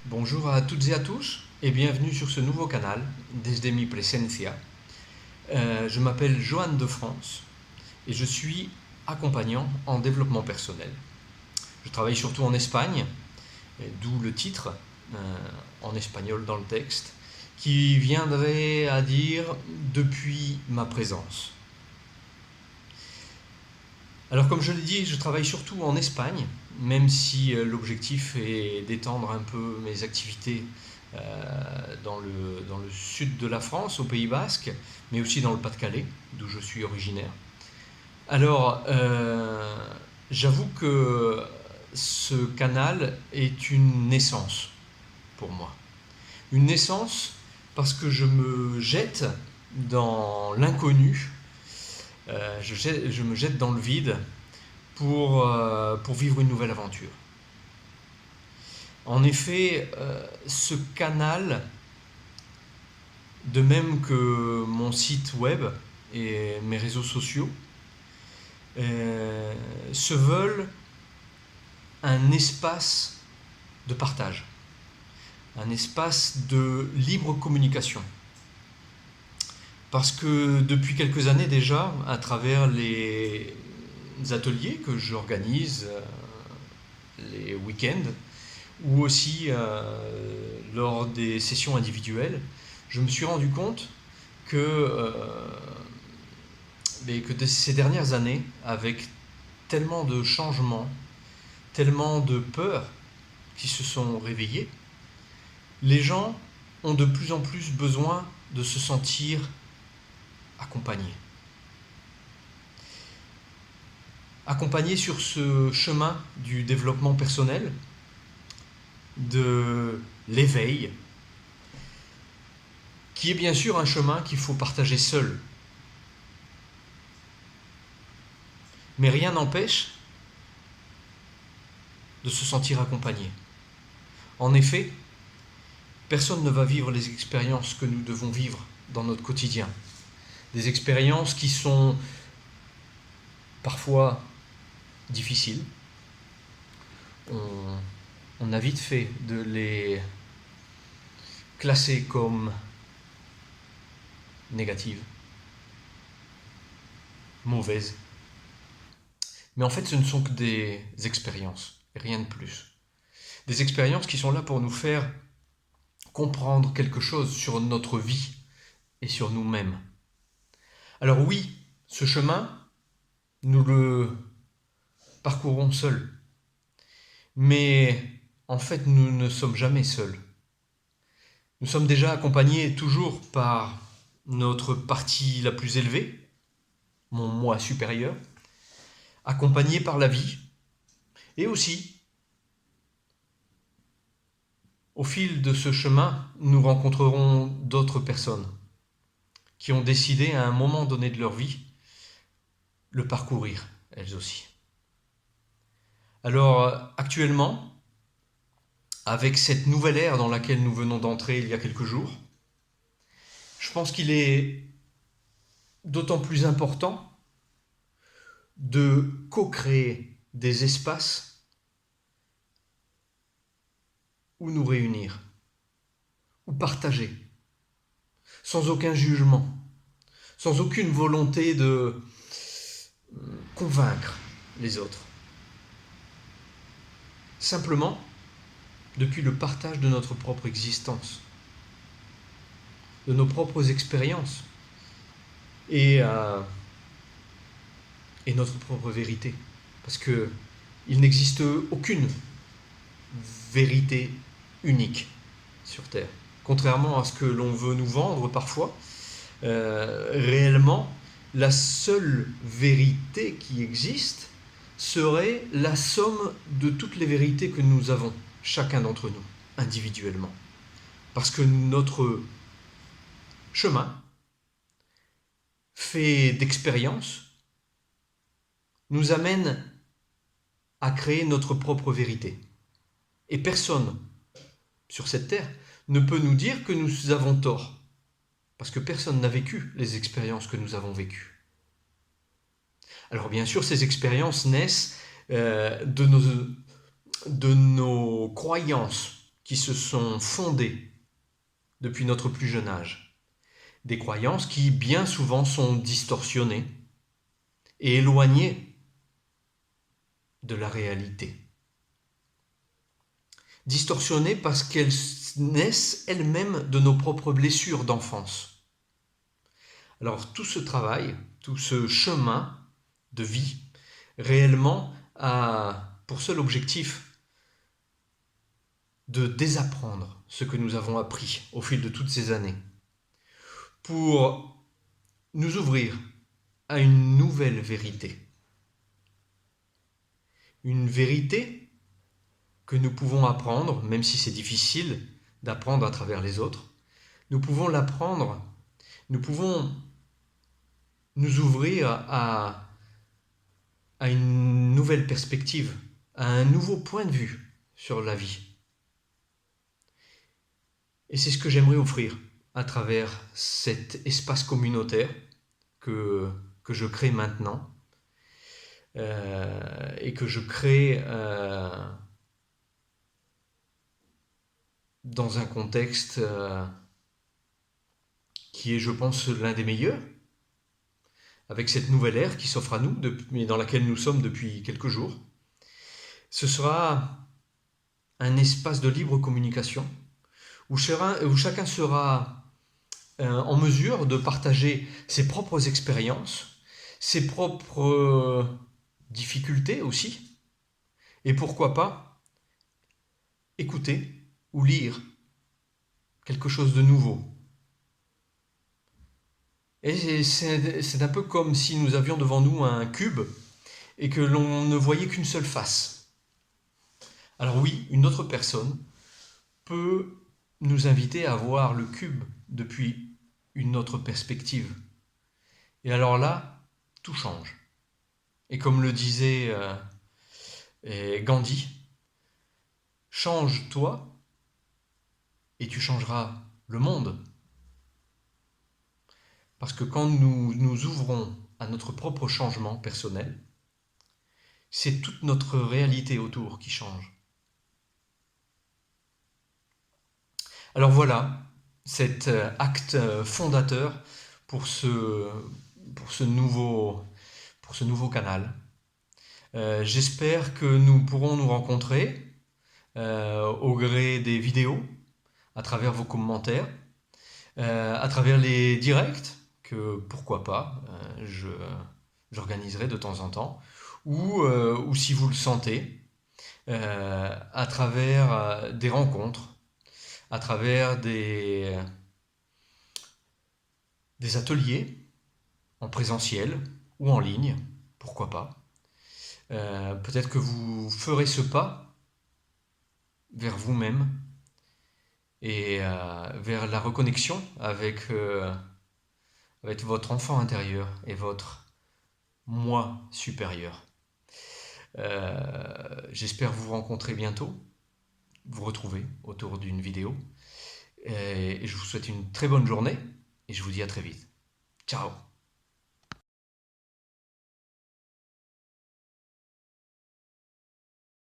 Bonjour à toutes et à tous et bienvenue sur ce nouveau canal, Desde mi Presencia. Je m'appelle Johan de France et je suis accompagnant en développement personnel. Je travaille surtout en Espagne, d'où le titre en espagnol dans le texte, qui viendrait à dire depuis ma présence. Alors comme je l'ai dit, je travaille surtout en Espagne, même si l'objectif est d'étendre un peu mes activités dans le sud de la France, au Pays Basque, mais aussi dans le Pas-de-Calais, d'où je suis originaire. Alors, j'avoue que ce canal est une naissance pour moi. Une naissance parce que je me jette dans l'inconnu, je me jette dans le vide pour vivre une nouvelle aventure. En effet, ce canal, de même que mon site web et mes réseaux sociaux, se veulent un espace de partage, un espace de libre communication. Parce que depuis quelques années déjà, à travers les ateliers que j'organise, les week-ends, ou aussi lors des sessions individuelles, je me suis rendu compte que ces dernières années, avec tellement de changements, tellement de peurs qui se sont réveillées, les gens ont de plus en plus besoin de se sentir accompagnés. Accompagnés sur ce chemin du développement personnel, de l'éveil, qui est bien sûr un chemin qu'il faut partager seul. Mais rien n'empêche de se sentir accompagné. En effet, personne ne va vivre les expériences que nous devons vivre dans notre quotidien. Des expériences qui sont parfois difficiles. On a vite fait de les classer comme négatives, mauvaises. Mais en fait, ce ne sont que des expériences, et rien de plus. Des expériences qui sont là pour nous faire comprendre quelque chose sur notre vie et sur nous-mêmes. Alors oui, ce chemin, nous le parcourons seuls. Mais en fait, nous ne sommes jamais seuls. Nous sommes déjà accompagnés toujours par notre partie la plus élevée, mon moi supérieur, accompagnés par la vie, et aussi, au fil de ce chemin, nous rencontrerons d'autres personnes qui ont décidé à un moment donné de leur vie le parcourir, elles aussi. Alors, actuellement, avec cette nouvelle ère dans laquelle nous venons d'entrer il y a quelques jours, je pense qu'il est d'autant plus important de co-créer des espaces où nous réunir, où partager, sans aucun jugement, sans aucune volonté de convaincre les autres. Simplement, depuis le partage de notre propre existence, de nos propres expériences et notre propre vérité. Parce qu'il n'existe aucune vérité unique sur Terre. Contrairement à ce que l'on veut nous vendre parfois, réellement, la seule vérité qui existe serait la somme de toutes les vérités que nous avons, chacun d'entre nous, individuellement. Parce que notre chemin, fait d'expérience, nous amène à créer notre propre vérité. Et personne sur cette terre ne peut nous dire que nous avons tort, parce que personne n'a vécu les expériences que nous avons vécues. Alors bien sûr, ces expériences naissent de nos croyances qui se sont fondées depuis notre plus jeune âge. Des croyances qui bien souvent sont distorsionnées et éloignées de la réalité. Distorsionnées parce qu'elles naissent elles-mêmes de nos propres blessures d'enfance. Alors tout ce travail, tout ce chemin de vie, réellement a pour seul objectif de désapprendre ce que nous avons appris au fil de toutes ces années, pour nous ouvrir à une nouvelle vérité. Une vérité que nous pouvons apprendre, même si c'est difficile d'apprendre à travers les autres. Nous pouvons l'apprendre, nous pouvons nous ouvrir à une nouvelle perspective, à un nouveau point de vue sur la vie. Et c'est ce que j'aimerais offrir à travers cet espace communautaire que je crée maintenant et que je crée dans un contexte qui est, je pense, l'un des meilleurs, avec cette nouvelle ère qui s'offre à nous, mais dans laquelle nous sommes depuis quelques jours. Ce sera un espace de libre communication où chacun sera en mesure de partager ses propres expériences, ses propres difficultés aussi, et pourquoi pas écouter ou lire quelque chose de nouveau. Et c'est un peu comme si nous avions devant nous un cube et que l'on ne voyait qu'une seule face. Alors oui, une autre personne peut nous inviter à voir le cube depuis une autre perspective. Et alors là, tout change. Et comme le disait Gandhi, change-toi et tu changeras le monde. Parce que quand nous nous ouvrons à notre propre changement personnel, c'est toute notre réalité autour qui change. Alors voilà, cet acte fondateur pour ce nouveau canal. J'espère que nous pourrons nous rencontrer au gré des vidéos, à travers vos commentaires, à travers les directs, que pourquoi pas, j'organiserai de temps en temps, ou si vous le sentez, à travers des rencontres, à travers des ateliers en présentiel ou en ligne, pourquoi pas. Peut-être que vous ferez ce pas vers vous-même et vers la reconnexion avec votre enfant intérieur et votre moi supérieur. J'espère vous rencontrer bientôt, vous retrouver autour d'une vidéo. Et je vous souhaite une très bonne journée et je vous dis à très vite. Ciao!